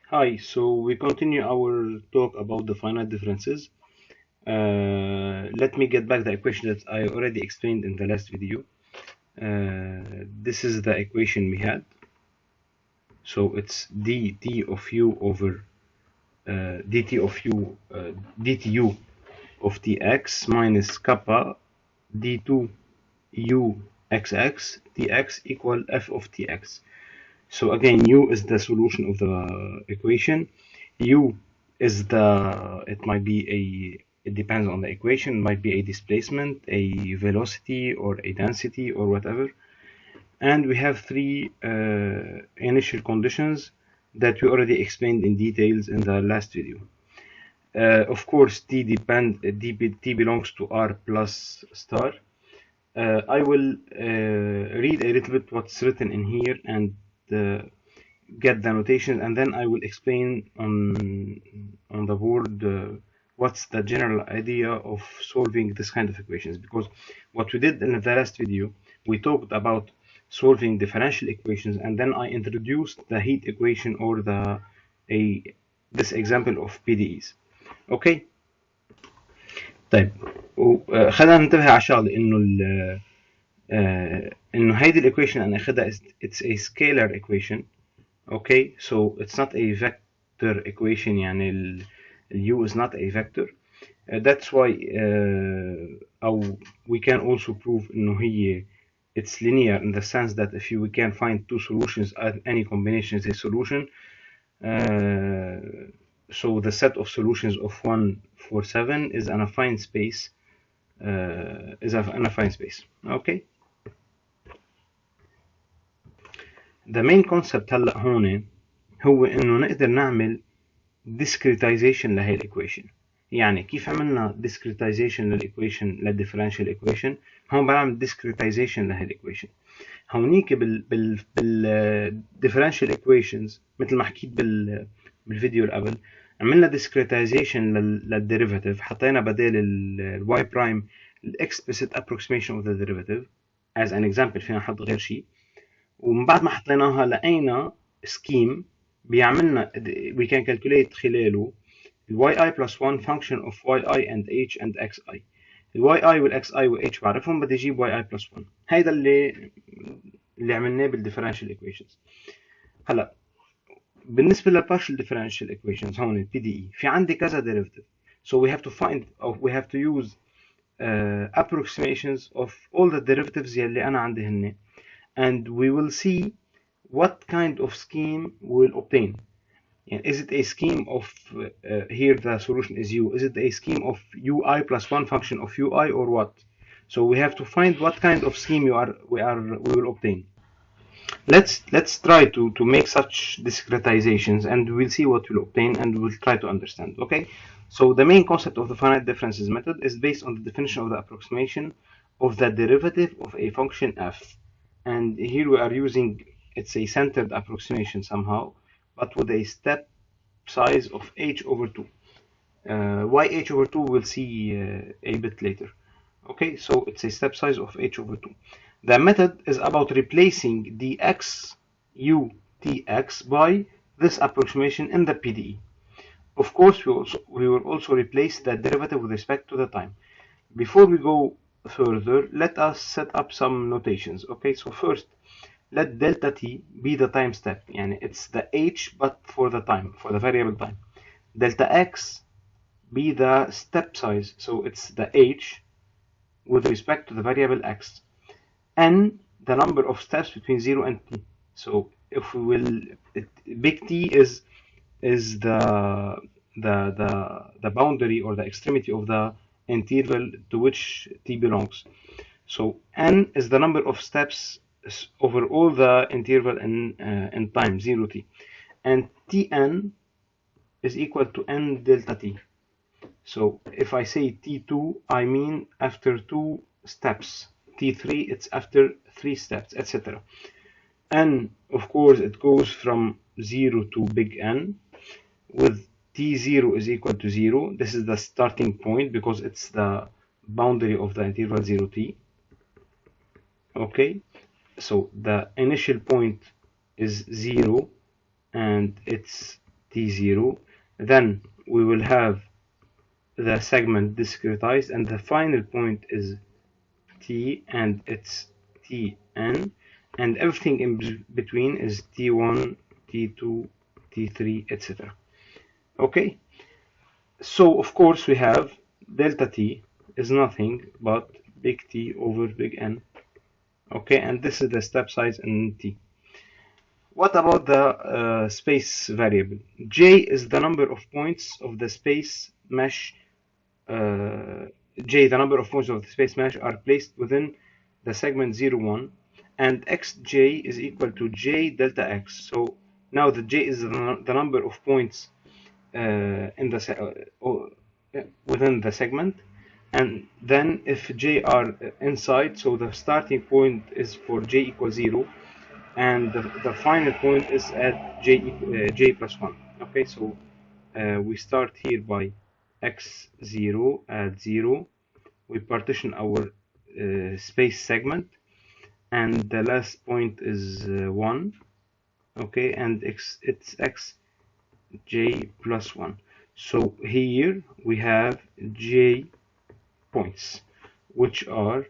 Hi, so we continue our talk about the finite differences. Let me get back the equation that I already explained in the last video. This is the equation we had. So it's dt of u over dtu of tx minus kappa d2 u xx dx equal f of tx. So again, u is the solution of the equation. U is it might be it depends on the equation, it might be a displacement, a velocity, or a density, or whatever. And we have three initial conditions that we already explained in details in the last video. Of course, t belongs to r plus star. I will read a little bit what's written in here and get the notation, and then I will explain on the board what's the general idea of solving this kind of equations. Because what we did in the last video, we talked about solving differential equations, and then I introduced the heat equation or this example of PDEs. اوكي طيب خلينا ننتبه على شغله انه هيدي الايكويشن انا اخذها it's a scalar equation. Okay, so it's not a vector equation, يعني u is not a vector. That's why we can also prove إنه هي it's linear in the sense that if we can find two solutions at any combination is a solution. So the set of solutions of 1, 4, 7 is an affine space. Okay. The main concept هلا هون هو إنه نقدر نعمل discretization لهي الإيكويشن. يعني كيف عملنا discretization للديفرنشال إيكويشن، هون بعمل discretization لهي الإيكويشن. هونيك بالديفرنشال إيكويشنز مثل ما حكيت بالفيديو اللي قبل، عملنا discretization للديريفاتيف، حطينا بدال الواي برايم الاكسبلسيت approximation of the derivative as an example. فينا نحط غير شيء، ومن بعد ما حطيناها لقينا سكيم بيعملنا we can calculate خلاله yi plus 1 function of yi and h and xi. yi والxi والh بعرفهم، بدي اجيب yi plus 1. هيدا اللي عملناه بالديفرنشال ايكويشنز. هلا بالنسبه للبارشل differential equations هون البي دي اي في عندي كذا derivative, so we have to find or we have to use approximations of all the derivatives يلي انا عندي هن, and we will see what kind of scheme we'll obtain. Is it a scheme of here the solution is u, is it a scheme of ui plus one function of ui or what? So we have to find what kind of scheme we will obtain. Let's try to make such discretizations and we'll see what we'll obtain and we'll try to understand. Okay, so the main concept of the finite differences method is based on the definition of the approximation of the derivative of a function f, and here we are using, it's a centered approximation somehow, but with a step size of h over 2. Why h over 2 we'll see a bit later. Okay, so it's a step size of h over 2. The method is about replacing dx u tx by this approximation in the PDE. Of course, we will also replace the derivative with respect to the time. Before we go further, let us set up some notations. Okay, so first, let delta t be the time step. Yani it's the h but for the time, for the variable time. Delta x be the step size, so it's the h with respect to the variable x. N the number of steps between 0 and t. So if we will, big T is the boundary or the extremity of the interval to which t belongs. So n is the number of steps over all the interval in time 0 t, and tn is equal to n delta t. So if I say t2, I mean after 2 steps. T3, it's after 3 steps, etc. N, of course, it goes from 0 to big N, with T0 is equal to 0. This is the starting point because it's the boundary of the interval 0t. Okay, so the initial point is 0 and it's t t0. Then we will have the segment discretized, and the final point is t, and it's tn, and everything in between is t1, t2, t3, etc. Okay, so of course we have delta t is nothing but big T over big N. Okay, and this is the step size in T. What about the space variable? J is the number of points of the space mesh. J, the number of points of the space mesh are placed within the segment 0, 1, and xj is equal to j delta x. So now the j is the number of points in the within the segment, and then if j are inside, so the starting point is for j equals 0, and the final point is at j plus 1. Okay, so we start here by x0 at 0. We partition our space segment, and the last point is 1. Okay, and it's x j plus 1. So here we have j points, which are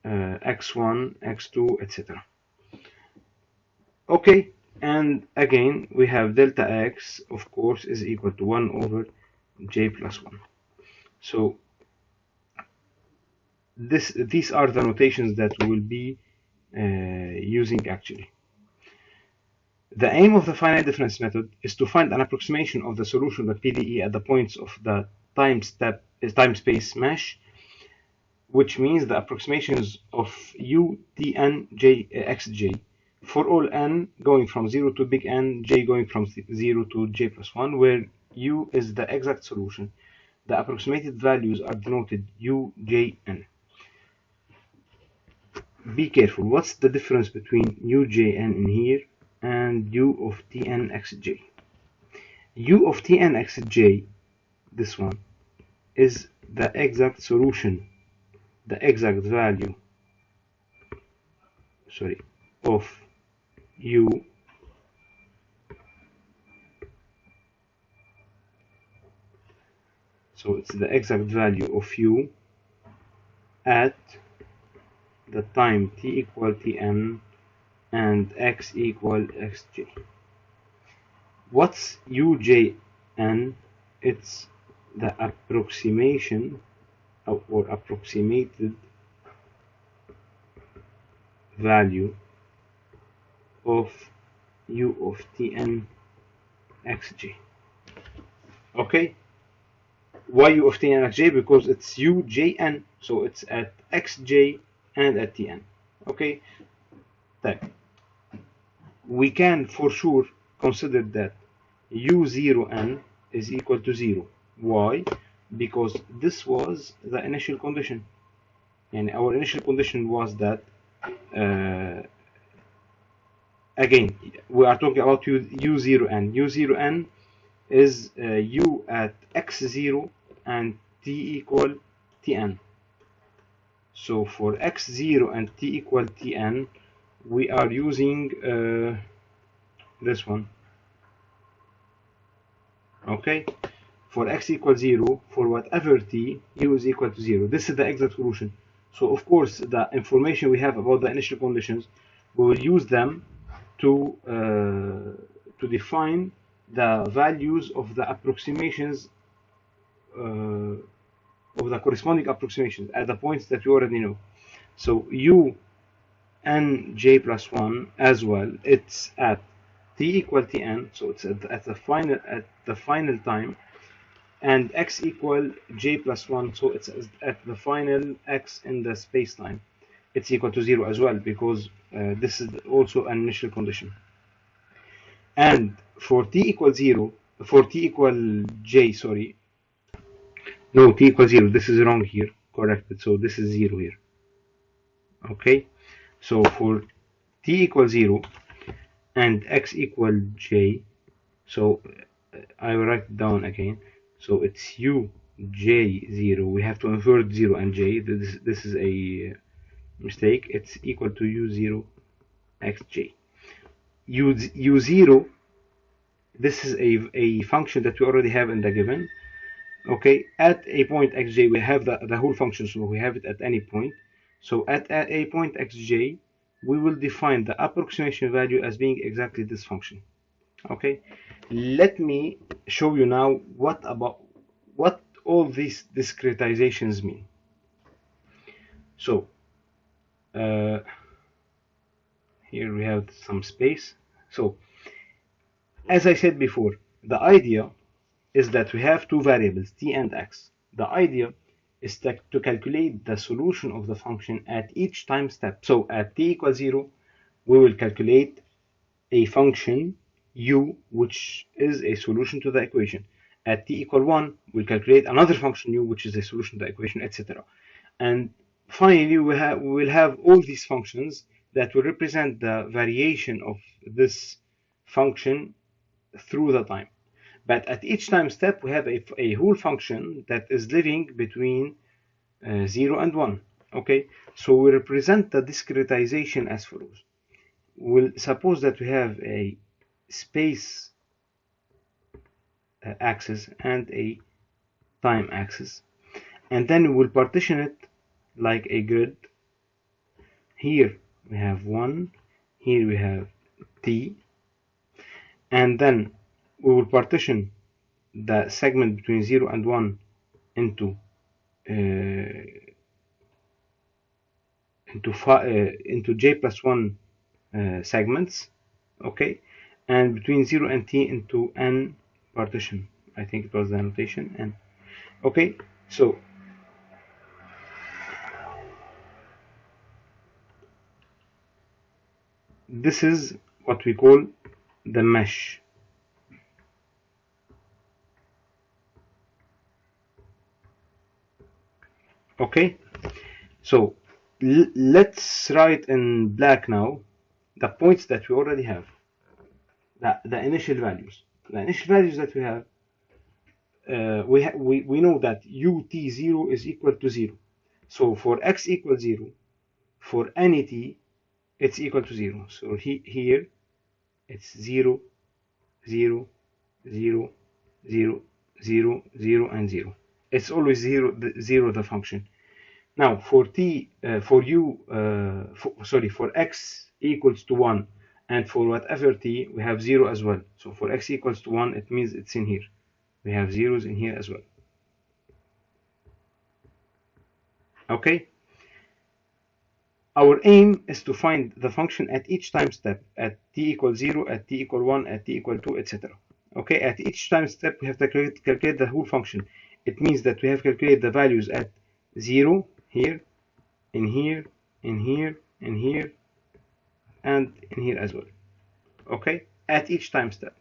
x1, x2, etc. Okay, and again we have delta x, of course, is equal to 1 over j plus 1. So these are the notations that we will be using actually. The aim of the finite difference method is to find an approximation of the solution of the PDE at the points of the time-space mesh, which means the approximations of u, t, n, j, xj for all n going from 0 to big N, j going from 0 to j plus 1, where u is the exact solution. The approximated values are denoted u, j, n. Be careful, what's the difference between u, j, n in here and u of tn xj? U of tn xj, this one, is the exact solution, the exact value, of u so it's the exact value of u at the time t equal tn and x equal xj. What's ujn? It's the approximation or approximated value of u of tn xj. Okay, why u of tn xj? Because it's ujn, so it's at xj and at tn. Okay, we can for sure consider that u0n is equal to 0. Why? Because this was the initial condition, and our initial condition was that again we are talking about u0n. u0n is u at x0 and t equal tn. So for x0 and t equal tn, we are using this one. Okay, for x equals 0, for whatever t, u is equal to 0. This is the exact solution. So of course the information we have about the initial conditions, we will use them to define the values of the approximations, of the corresponding approximations at the points that we already know. So u n j plus 1 as well, it's at t equal tn, so it's at the final time, and x equal j plus 1, so it's at the final x in the space time. It's equal to 0 as well, because this is also an initial condition. And for t equal 0, for t equal j, sorry, no, t equals 0, this is wrong here, corrected, so this is 0 here. Okay, so for t equals 0 and x equal j, so I will write it down again. So it's u j 0. We have to invert 0 and j. This is a mistake. It's equal to u0 xj. U0 This is a function that we already have in the given. Okay, at a point xj we have the whole function, so we have it at any point. So at a point xj we will define the approximation value as being exactly this function. Okay, let me show you now what all these discretizations mean. So uh, here we have some space. So as I said before, the idea is that we have two variables, t and x. The idea is to calculate the solution of the function at each time step. So at t equals 0, we will calculate a function u, which is a solution to the equation. At t equal 1, we'll calculate another function u, which is a solution to the equation, etc. And finally, we will have all these functions that will represent the variation of this function through the time. But at each time step, we have a whole function that is living between 0 and 1. Okay, so we represent the discretization as follows. We'll suppose that we have a space axis and a time axis, and then we will partition it like a grid. Here we have 1, here we have t, and then we will partition the segment between 0 and 1 into j plus 1 segments, okay, and between 0 and t into n partition. I think it was the notation n. Okay, so this is what we call the mesh. Okay, so let's write in black now the points that we already have, the initial values. The initial values that we have, we know that ut0 is equal to 0. So for x equals 0, for any t, it's equal to 0. So here it's 0, 0, 0, 0, 0, 0, and 0. It's always 0, 0 the function. Now for t, for x equals to 1, and for whatever t, we have 0 as well. So for x equals to 1, it means it's in here. We have zeros in here as well. Okay. Our aim is to find the function at each time step, at t equals 0, at t equal 1, at t equal 2, etc. Okay, at each time step we have to calculate the whole function. It means that we have calculated the values at 0, here, in here, in here, in here, and in here as well. Okay, at each time step.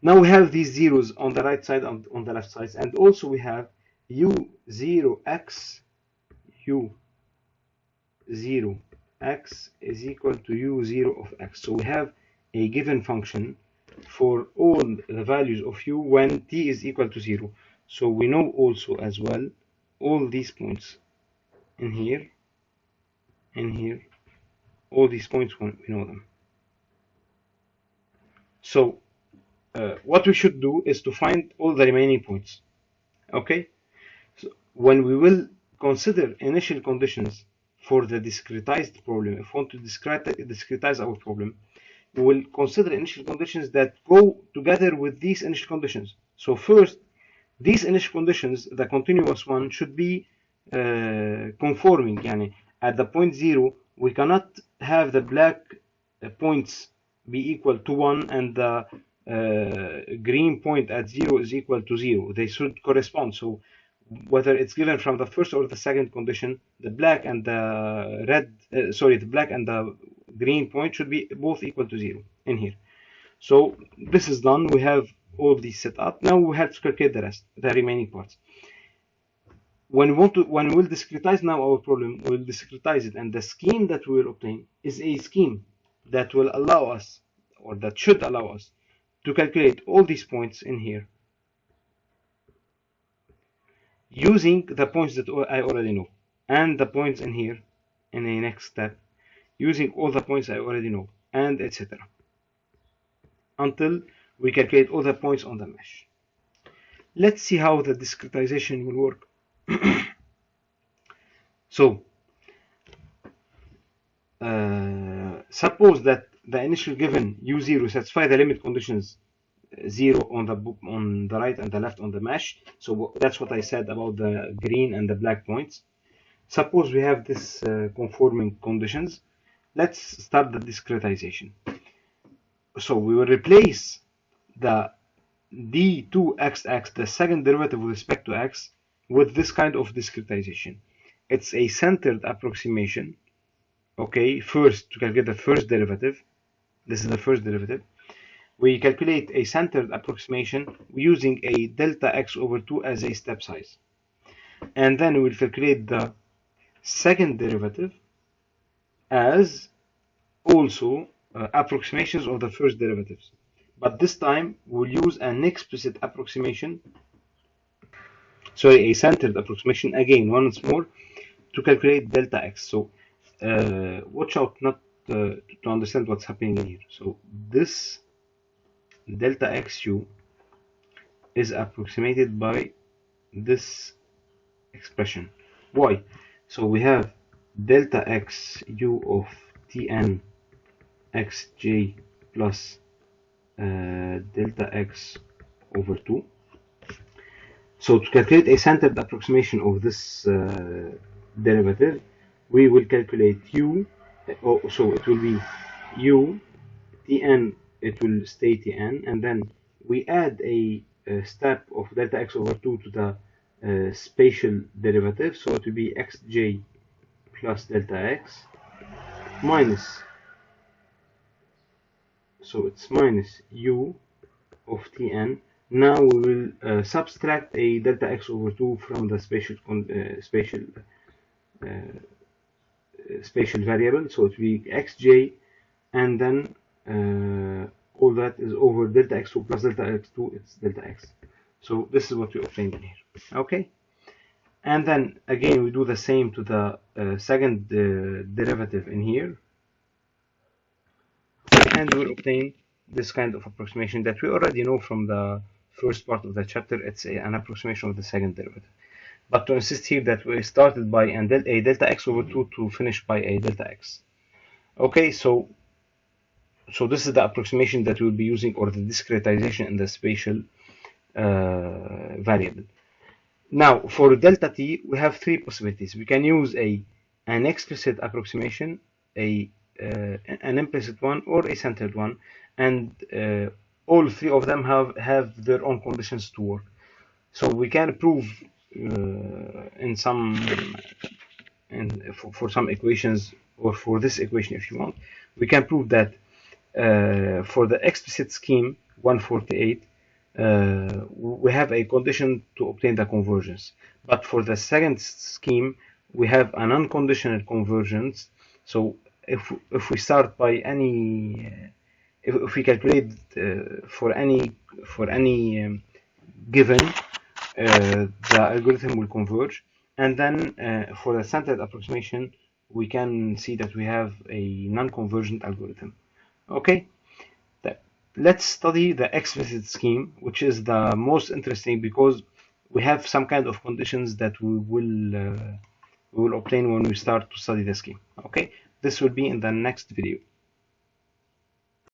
Now we have these zeros on the right side and on the left side, and also we have u0x, u0x is equal to u0 of x. So we have a given function for all the values of u when t is equal to 0. So we know also as well all these points in here, all these points, we know them. So what we should do is to find all the remaining points. Okay, so when we will consider initial conditions for the discretized problem, if we want to discretize our problem, we will consider initial conditions that go together with these initial conditions. So first, these initial conditions, the continuous one, should be conforming. Yani at the point 0, we cannot have the black points be equal to 1 and the green point at 0 is equal to 0. They should correspond. So whether it's given from the first or the second condition, the black and the the black and the green point should be both equal to 0 in here. So this is done. We have all these set up. Now we have to calculate the rest, the remaining parts. When we'll discretize now our problem, we'll discretize it, and the scheme that we will obtain is a scheme that will allow us, or that should allow us, to calculate all these points in here using the points that I already know, and the points in here in the next step using all the points I already know, and etc. until we calculate all the points on the mesh. Let's see how the discretization will work. So suppose that the initial given u0 satisfy the limit conditions 0 on the right and the left on the mesh. So that's what I said about the green and the black points. Suppose we have this conforming conditions. Let's start the discretization. So we will replace the d2xx, the second derivative with respect to x, with this kind of discretization. It's a centered approximation. Okay, first to calculate the first derivative. This is the first derivative. We calculate a centered approximation using a delta x over 2 as a step size. And then we will calculate the second derivative as also approximations of the first derivatives. But this time we'll use an explicit approximation, sorry, a centered approximation again once more to calculate delta x. So watch out not to understand what's happening here. So this delta xu is approximated by this expression. Why? So we have delta xu of tn xj plus delta x over 2. So to calculate a centered approximation of this derivative, we will calculate u. So it will be u tn, it will stay tn, and then we add a step of delta x over 2 to the spatial derivative, so it will be xj plus delta x minus, so it's minus u of tn. Now we will subtract a delta x over 2 from the spatial variable, so it will be xj, and then all that is over delta x2 plus delta x2, it's delta x. So this is what we obtained in here. Okay, and then again we do the same to the second derivative in here, and we'll obtain this kind of approximation that we already know from the first part of the chapter. It's an approximation of the second derivative. But to insist here that we started by a delta x over 2 to finish by a delta x. Okay, so this is the approximation that we'll be using, or the discretization in the spatial variable. Now for delta t, we have three possibilities. We can use an explicit approximation, an implicit one, or a centered one, and all three of them have their own conditions to work. So we can prove for some equations, or for this equation if you want, we can prove that for the explicit scheme 148, we have a condition to obtain the convergence. But for the second scheme, we have an unconditional convergence. So if we start by any, if we calculate for any given, the algorithm will converge. And then for the centered approximation, we can see that we have a non-convergent algorithm. Okay, let's study the explicit scheme, which is the most interesting because we have some kind of conditions that we will obtain when we start to study the scheme. Okay, this will be in the next video.